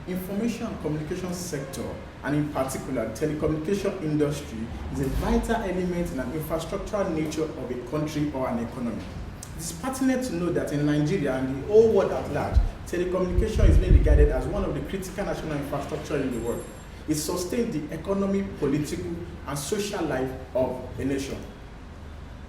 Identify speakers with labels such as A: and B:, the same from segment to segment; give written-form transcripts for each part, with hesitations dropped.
A: Information and communication sector, and in particular telecommunication industry, is a vital element in an infrastructural nature of a country or an economy. It is pertinent to note that in Nigeria and the whole world at large, telecommunication is being regarded as one of the critical national infrastructure in the world. It sustains the economic, political, and social life of a nation.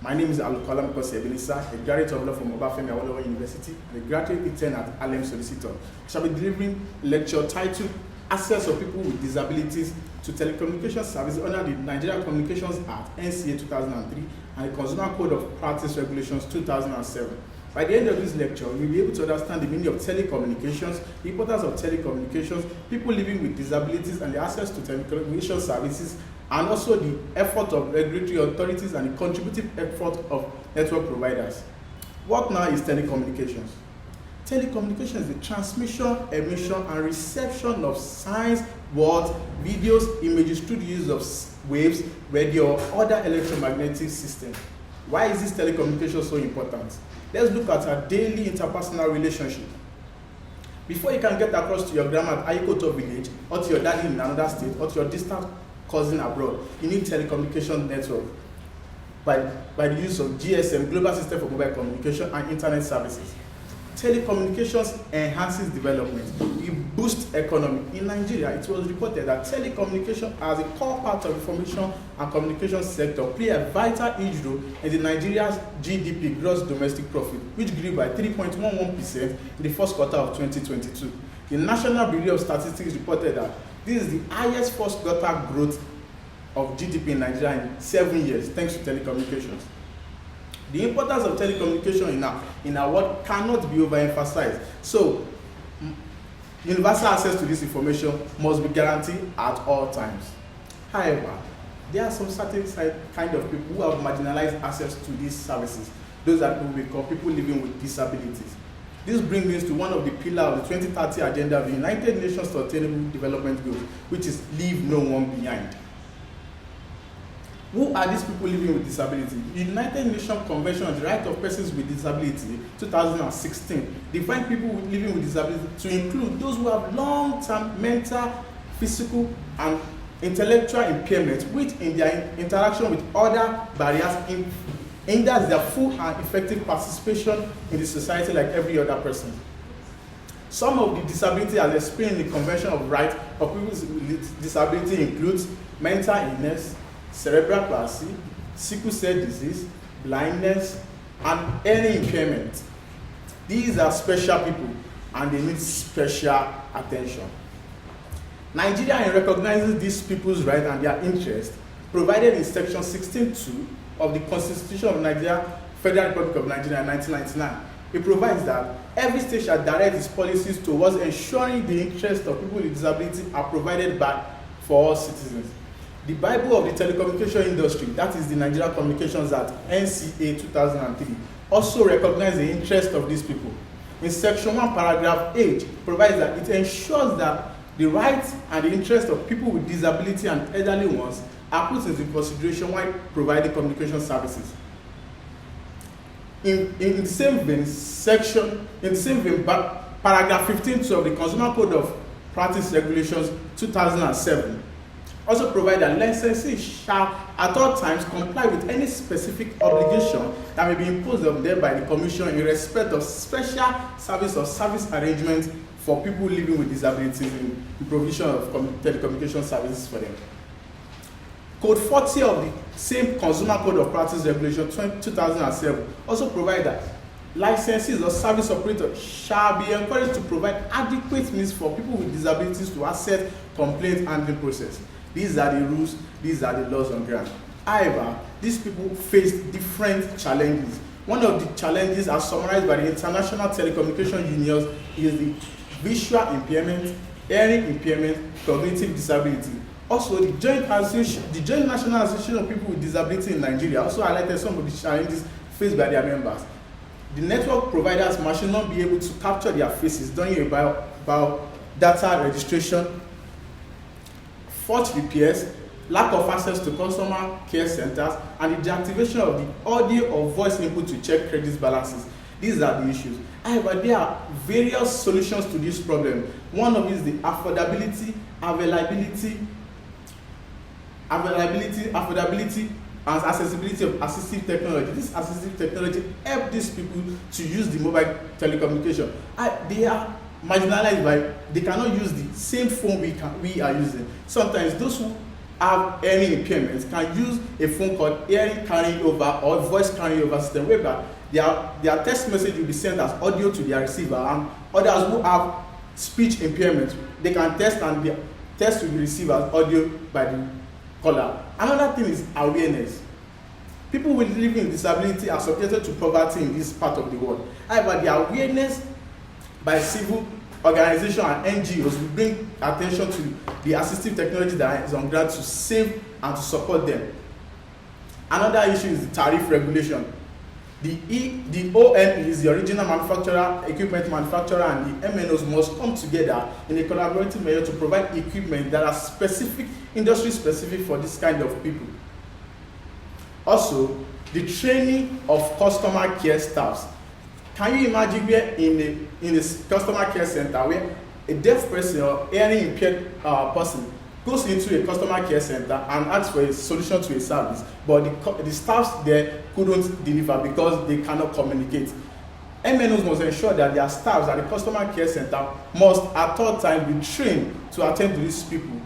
A: My name is Olamiposi Aluko, a graduate of law from Obafemi Awolowo University, and a graduate intern at HARLEM Solicitors. I shall be delivering a lecture titled Access of People with Disabilities to Telecommunications Services under the Nigerian Communications Act, NCA 2003, and the Consumer Code of Practice Regulations 2007. By the end of this lecture, you'll be able to understand the meaning of telecommunications, the importance of telecommunications, people living with disabilities, and the access to telecommunication services, and also the effort of regulatory authorities and the contributive effort of network providers. What now is telecommunications? Telecommunications is the transmission, emission, and reception of signs, words, videos, images through the use of waves, radio, or other electromagnetic systems. Why is this telecommunication so important? Let's look at our daily interpersonal relationship. Before you can get across to your grandma at Ayikoto village, or to your daddy in another state, or to your distant cousin abroad, you need telecommunication network by the use of GSM, Global System for Mobile Communication, and Internet services. Telecommunications enhances development. It boosts economy. In Nigeria, it was reported that telecommunication as a core part of information and communication sector play a vital huge role in the Nigeria's GDP, gross domestic profit, which grew by 3.11% in the first quarter of 2022. The National Bureau of Statistics reported that this is the highest first quarter growth of GDP in Nigeria in 7 years, thanks to telecommunications. The importance of telecommunication in our world cannot be overemphasized. So, universal access to this information must be guaranteed at all times. However, there are some certain kind of people who have marginalized access to these services. Those are who we call people living with disabilities. This brings us to one of the pillars of the 2030 agenda of the United Nations Sustainable Development Goals, which is leave no one behind. Who are these people living with disability? The United Nations Convention on the Rights of Persons with Disability, 2016, defines people living with disability to include those who have long-term mental, physical, and intellectual impairment, which in their interaction with other barriers hinders their full and effective participation in the society like every other person. Some of the disabilities as explained in the Convention of Rights of People with Disability includes mental illness, cerebral palsy, sickle cell disease, blindness, and any impairment. These are special people and they need special attention. Nigeria recognizes these people's rights and their interests provided in Section 16(2) of the Constitution of Nigeria, Federal Republic of Nigeria in 1999. It provides that every state shall direct its policies towards ensuring the interests of people with disability are provided for all citizens. The Bible of the telecommunication industry, that is the Nigerian Communications Act, NCA 2003, also recognizes the interest of these people. In Section 1, Paragraph 8, provides that it ensures that the rights and the interests of people with disability and elderly ones are put into consideration while providing communication services. In the same vein, Paragraph 15 of the Consumer Code of Practice Regulations 2007 also provide that licensees shall at all times comply with any specific obligation that may be imposed on them by the Commission in respect of special service or service arrangements for people living with disabilities in the provision of telecommunication services for them. Code 40 of the same Consumer Code of Practice Regulation 2007 also provide that licensees or service operators shall be encouraged to provide adequate means for people with disabilities to access complaint handling process. These are the rules, these are the laws on ground. However, these people face different challenges. One of the challenges as summarized by the International Telecommunication Unions is the visual impairment, hearing impairment, cognitive disability. Also, the Joint National Association of People with Disability in Nigeria also highlighted some of the challenges faced by their members. The network providers must not be able to capture their faces during about data registration, fault repairs, lack of access to customer care centers, and the deactivation of the audio or voice input to check credit balances. These are the issues. However, there are various solutions to this problem. One of it is the affordability, availability, and accessibility of assistive technology. This assistive technology help these people to use the mobile telecommunication. They are marginalized by, they cannot use the same phone we are using. Sometimes those who have hearing impairments can use a phone called hearing carrying over or voice carrying over system, whereby their text message will be sent as audio to their receiver, and others who have speech impairment, they can text and their text will be received as audio by the caller. Another thing is awareness. People with living with disability are subjected to poverty in this part of the world. However, the awareness by civil organizations and NGOs will bring attention to the assistive technology that is on ground to save and to support them. Another issue is the tariff regulation. The OME is the original manufacturer, equipment manufacturer, and the MNOs must come together in a collaborative manner to provide equipment that are specific, industry specific for this kind of people. Also, the training of customer care staffs. Can you imagine where in a customer care center where a deaf person or hearing impaired person goes into a customer care center and asks for a solution to a service, but the staffs there couldn't deliver because they cannot communicate? MNOs must ensure that their staffs at the customer care center must at all times be trained to attend to these people.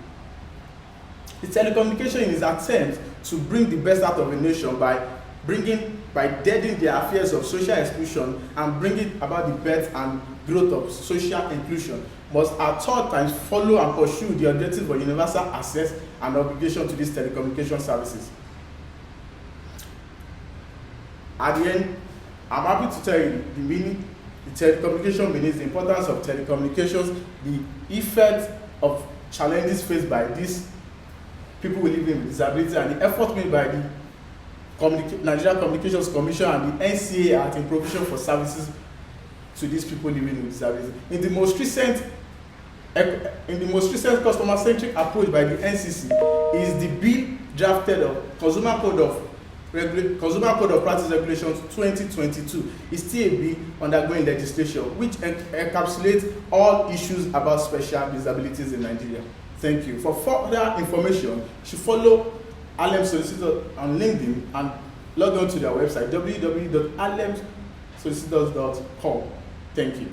A: The telecommunication is an attempt to bring the best out of a nation by deadening the affairs of social exclusion and bringing about the birth and growth of social inclusion, must at all times follow and pursue the objective of universal access and obligation to these telecommunication services. At the end, I'm happy to tell you the meaning, the telecommunication means, the importance of telecommunications, the effect of challenges faced by these people living with disability, and the effort made by the Nigerian Communications Commission and the NCA at in provision for services to these people living with disability. In the most recent customer-centric approach by the NCC is the bill drafted of Consumer Code of Practice Regulations 2022. It's still a bill undergoing legislation which encapsulates all issues about special disabilities in Nigeria. Thank you. For further information, you should follow HARLEM Solicitors on LinkedIn and log on to their website www.harlemsolicitors.com. Thank you.